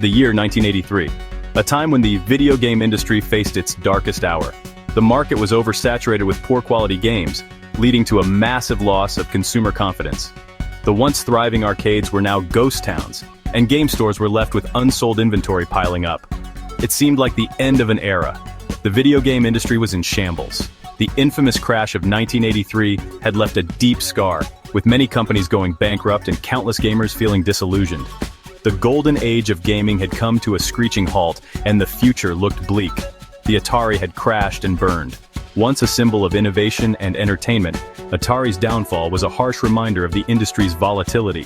The year 1983, a time when the video game industry faced its darkest hour. The market was oversaturated with poor quality games, leading to a massive loss of consumer confidence. The once thriving arcades were now ghost towns, and game stores were left with unsold inventory piling up. It seemed like the end of an era. The video game industry was in shambles. The infamous crash of 1983 had left a deep scar, with many companies going bankrupt and countless gamers feeling disillusioned. The golden age of gaming had come to a screeching halt, and the future looked bleak. The Atari had crashed and burned. Once a symbol of innovation and entertainment, Atari's downfall was a harsh reminder of the industry's volatility.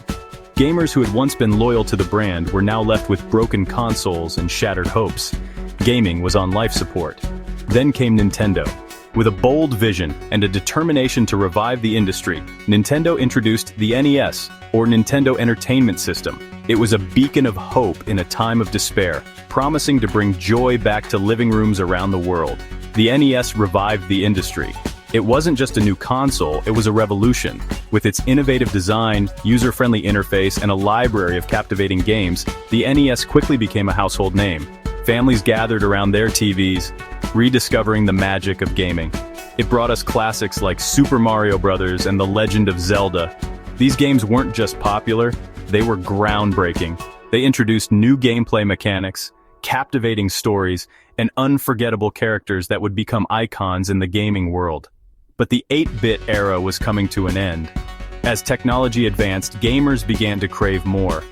Gamers who had once been loyal to the brand were now left with broken consoles and shattered hopes. Gaming was on life support. Then came Nintendo. With a bold vision and a determination to revive the industry, Nintendo introduced the NES, or Nintendo Entertainment System. It was a beacon of hope in a time of despair, promising to bring joy back to living rooms around the world. The NES revived the industry. It wasn't just a new console, it was a revolution. With its innovative design, user-friendly interface, and a library of captivating games, the NES quickly became a household name. Families gathered around their TVs, rediscovering the magic of gaming. It brought us classics like Super Mario Bros. And The Legend of Zelda. These games weren't just popular, they were groundbreaking. They introduced new gameplay mechanics, captivating stories, and unforgettable characters that would become icons in the gaming world. But the 8-bit era was coming to an end. As technology advanced, gamers began to crave more.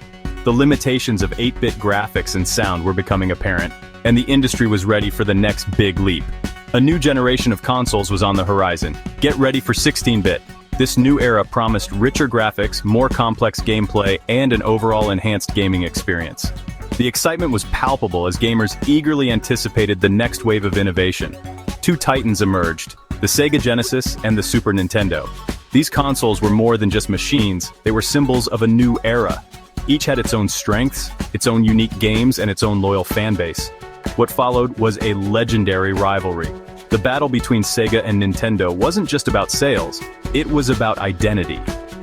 The limitations of 8-bit graphics and sound were becoming apparent, and the industry was ready for the next big leap. A new generation of consoles was on the horizon. Get ready for 16-bit. This new era promised richer graphics, more complex gameplay, and an overall enhanced gaming experience. The excitement was palpable as gamers eagerly anticipated the next wave of innovation. Two titans emerged, the Sega Genesis and the Super Nintendo. These consoles were more than just machines, they were symbols of a new era. Each had its own strengths, its own unique games, and its own loyal fanbase. What followed was a legendary rivalry. The battle between Sega and Nintendo wasn't just about sales, it was about identity.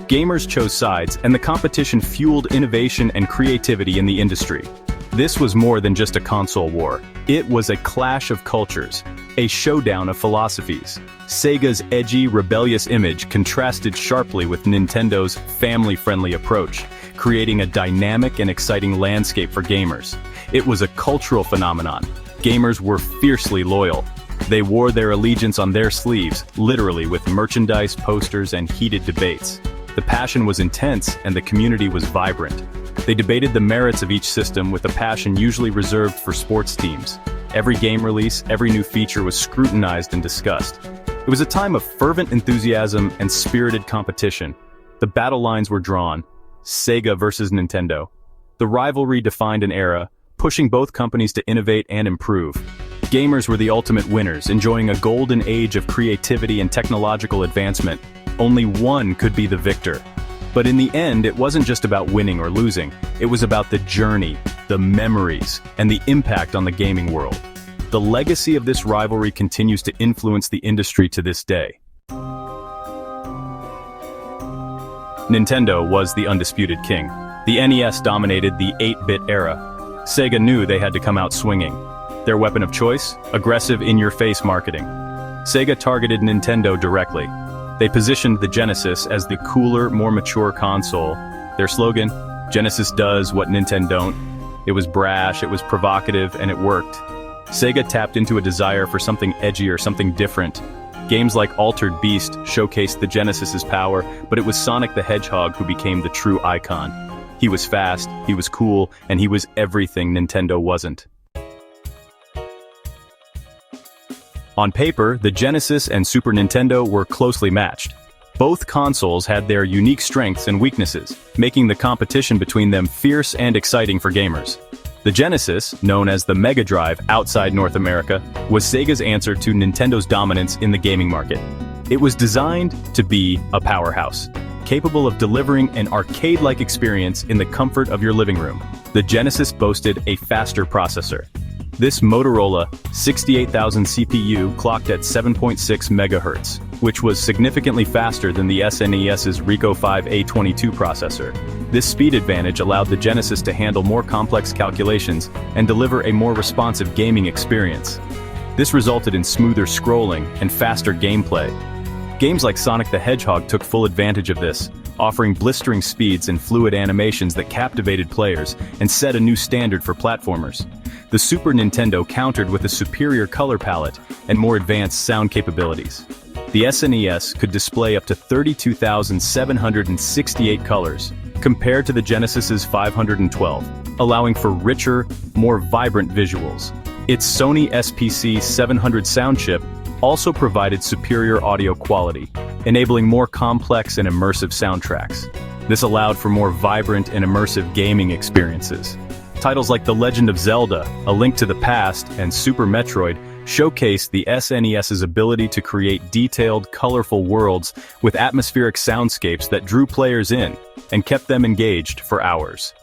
Gamers chose sides, and the competition fueled innovation and creativity in the industry. This was more than just a console war. It was a clash of cultures, a showdown of philosophies. Sega's edgy, rebellious image contrasted sharply with Nintendo's family-friendly approach, creating a dynamic and exciting landscape for gamers. It was a cultural phenomenon. Gamers were fiercely loyal. They wore their allegiance on their sleeves, literally with merchandise, posters, and heated debates. The passion was intense, and the community was vibrant. They debated the merits of each system with a passion usually reserved for sports teams. Every game release, every new feature was scrutinized and discussed. It was a time of fervent enthusiasm and spirited competition. The battle lines were drawn. Sega versus Nintendo. The rivalry defined an era, pushing both companies to innovate and improve. Gamers were the ultimate winners, enjoying a golden age of creativity and technological advancement. Only one could be the victor. But in the end, it wasn't just about winning or losing. It was about the journey, the memories, and the impact on the gaming world. The legacy of this rivalry continues to influence the industry to this day. Nintendo was the undisputed king. The NES dominated the 8-bit era. Sega knew they had to come out swinging. Their weapon of choice? Aggressive in-your-face marketing. Sega targeted Nintendo directly. They positioned the Genesis as the cooler, more mature console. Their slogan, "Genesis does what Nintendo don't." It was brash, it was provocative, and it worked. Sega tapped into a desire for something edgier, something different. Games like Altered Beast showcased the Genesis's power, but it was Sonic the Hedgehog who became the true icon. He was fast, he was cool, and he was everything Nintendo wasn't. On paper, the Genesis and Super Nintendo were closely matched. Both consoles had their unique strengths and weaknesses, making the competition between them fierce and exciting for gamers. The Genesis, known as the Mega Drive outside North America, was Sega's answer to Nintendo's dominance in the gaming market. It was designed to be a powerhouse, capable of delivering an arcade-like experience in the comfort of your living room. The Genesis boasted a faster processor, This Motorola 68,000 CPU clocked at 7.6 MHz, which was significantly faster than the SNES's Rico 5A22 processor. This speed advantage allowed the Genesis to handle more complex calculations and deliver a more responsive gaming experience. This resulted in smoother scrolling and faster gameplay. Games like Sonic the Hedgehog took full advantage of this, offering blistering speeds and fluid animations that captivated players and set a new standard for platformers. The Super Nintendo countered with a superior color palette and more advanced sound capabilities. The SNES could display up to 32,768 colors, compared to the Genesis's 512, allowing for richer, more vibrant visuals. Its Sony SPC 700 sound chip also provided superior audio quality, enabling more complex and immersive soundtracks. This allowed for more vibrant and immersive gaming experiences. Titles like The Legend of Zelda, A Link to the Past, and Super Metroid showcased the SNES's ability to create detailed, colorful worlds with atmospheric soundscapes that drew players in and kept them engaged for hours.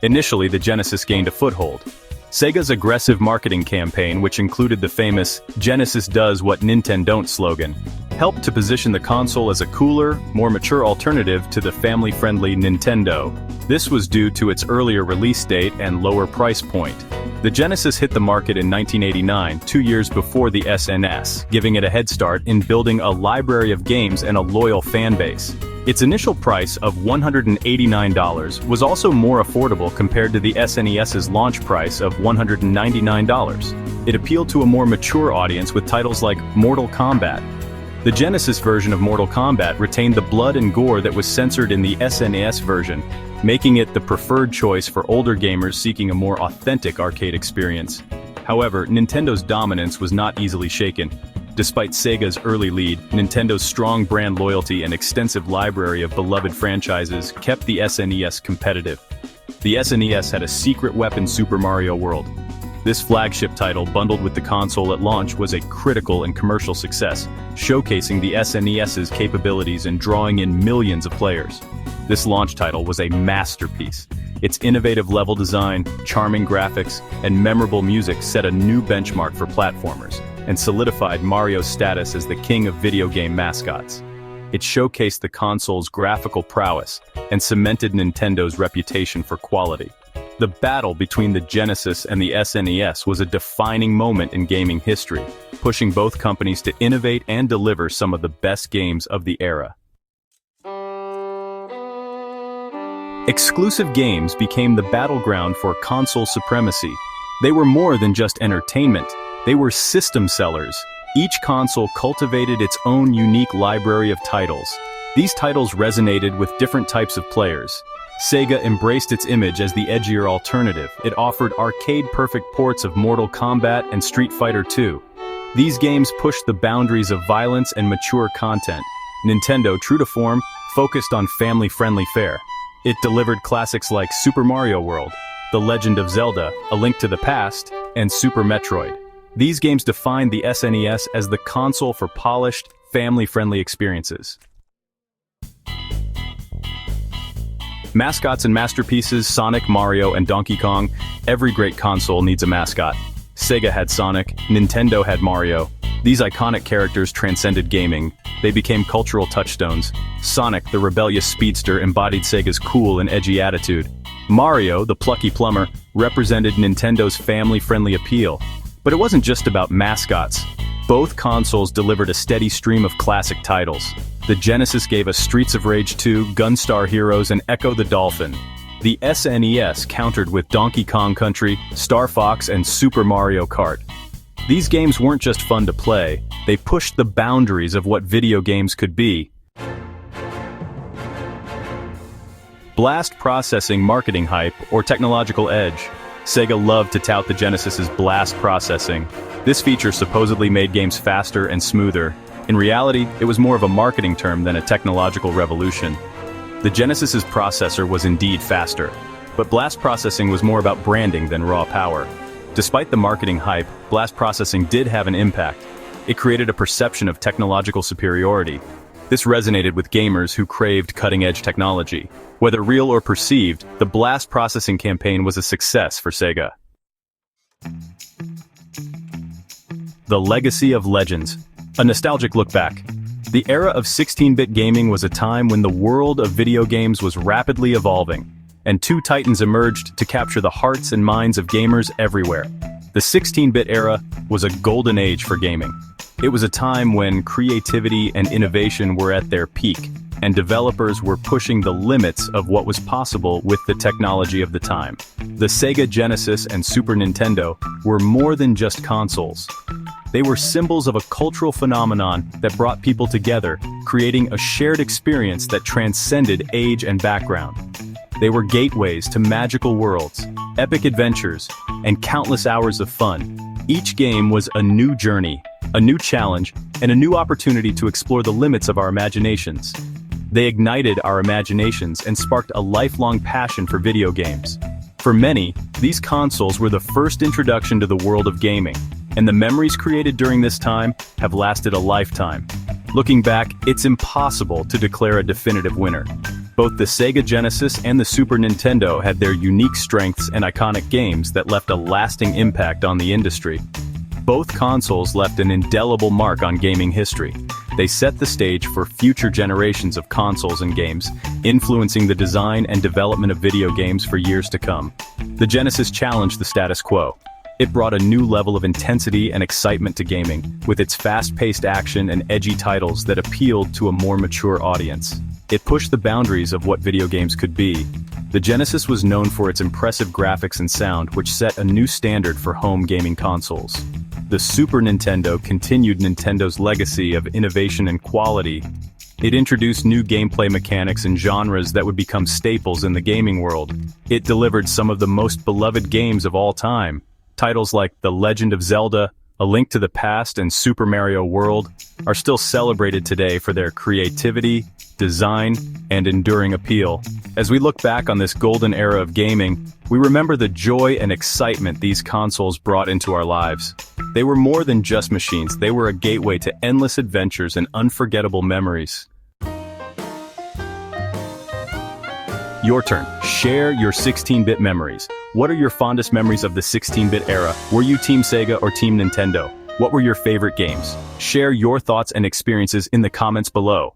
Initially, the Genesis gained a foothold. Sega's aggressive marketing campaign, which included the famous "Genesis does what Nintendo don't" slogan, helped to position the console as a cooler, more mature alternative to the family-friendly Nintendo. This was due to its earlier release date and lower price point. The Genesis hit the market in 1989, 2 years before the SNES, giving it a head start in building a library of games and a loyal fan base. Its initial price of $189 was also more affordable compared to the SNES's launch price of $199. It appealed to a more mature audience with titles like Mortal Kombat. The Genesis version of Mortal Kombat retained the blood and gore that was censored in the SNES version, making it the preferred choice for older gamers seeking a more authentic arcade experience. However, Nintendo's dominance was not easily shaken. Despite Sega's early lead, Nintendo's strong brand loyalty and extensive library of beloved franchises kept the SNES competitive. The SNES had a secret weapon: Super Mario World. This flagship title, bundled with the console at launch, was a critical and commercial success, showcasing the SNES's capabilities and drawing in millions of players. This launch title was a masterpiece. Its innovative level design, charming graphics, and memorable music set a new benchmark for platformers, and solidified Mario's status as the king of video game mascots. It showcased the console's graphical prowess and cemented Nintendo's reputation for quality. The battle between the Genesis and the SNES was a defining moment in gaming history, pushing both companies to innovate and deliver some of the best games of the era. Exclusive games became the battleground for console supremacy. They were more than just entertainment. They were system sellers. Each console cultivated its own unique library of titles. These titles resonated with different types of players. Sega embraced its image as the edgier alternative. It offered arcade-perfect ports of Mortal Kombat and Street Fighter II. These games pushed the boundaries of violence and mature content. Nintendo, true to form, focused on family-friendly fare. It delivered classics like Super Mario World, The Legend of Zelda, A Link to the Past, and Super Metroid. These games defined the SNES as the console for polished, family-friendly experiences. Mascots and masterpieces: Sonic, Mario, and Donkey Kong. Every great console needs a mascot. Sega had Sonic, Nintendo had Mario. These iconic characters transcended gaming. They became cultural touchstones. Sonic, the rebellious speedster, embodied Sega's cool and edgy attitude. Mario, the plucky plumber, represented Nintendo's family-friendly appeal. But it wasn't just about mascots. Both consoles delivered a steady stream of classic titles. The Genesis gave us Streets of Rage 2, Gunstar Heroes, and Echo the Dolphin. The SNES countered with Donkey Kong Country, Star Fox, and Super Mario Kart. These games weren't just fun to play, they pushed the boundaries of what video games could be. Blast processing, marketing hype, or technological edge. Sega loved to tout the Genesis's blast processing. This feature supposedly made games faster and smoother. In reality, it was more of a marketing term than a technological revolution. The Genesis's processor was indeed faster, but blast processing was more about branding than raw power. Despite the marketing hype, blast processing did have an impact. It created a perception of technological superiority. This resonated with gamers who craved cutting-edge technology. Whether real or perceived, the blast processing campaign was a success for Sega. The legacy of legends. A nostalgic look back. The era of 16-bit gaming was a time when the world of video games was rapidly evolving, and two titans emerged to capture the hearts and minds of gamers everywhere. The 16-bit era was a golden age for gaming. It was a time when creativity and innovation were at their peak, and developers were pushing the limits of what was possible with the technology of the time. The Sega Genesis and Super Nintendo were more than just consoles. They were symbols of a cultural phenomenon that brought people together, creating a shared experience that transcended age and background. They were gateways to magical worlds, epic adventures, and countless hours of fun. Each game was a new journey, a new challenge, and a new opportunity to explore the limits of our imaginations. They ignited our imaginations and sparked a lifelong passion for video games. For many, these consoles were the first introduction to the world of gaming, and the memories created during this time have lasted a lifetime. Looking back, it's impossible to declare a definitive winner. Both the Sega Genesis and the Super Nintendo had their unique strengths and iconic games that left a lasting impact on the industry. Both consoles left an indelible mark on gaming history. They set the stage for future generations of consoles and games, influencing the design and development of video games for years to come. The Genesis challenged the status quo. It brought a new level of intensity and excitement to gaming, with its fast-paced action and edgy titles that appealed to a more mature audience. It pushed the boundaries of what video games could be. The Genesis was known for its impressive graphics and sound, which set a new standard for home gaming consoles. The Super Nintendo continued Nintendo's legacy of innovation and quality. It introduced new gameplay mechanics and genres that would become staples in the gaming world. It delivered some of the most beloved games of all time. Titles like The Legend of Zelda, A Link to the Past, and Super Mario World are still celebrated today for their creativity, design, and enduring appeal. As we look back on this golden era of gaming, we remember the joy and excitement these consoles brought into our lives. They were more than just machines, they were a gateway to endless adventures and unforgettable memories. Your turn. Share your 16-bit memories. What are your fondest memories of the 16-bit era? Were you Team Sega or Team Nintendo? What were your favorite games? Share your thoughts and experiences in the comments below.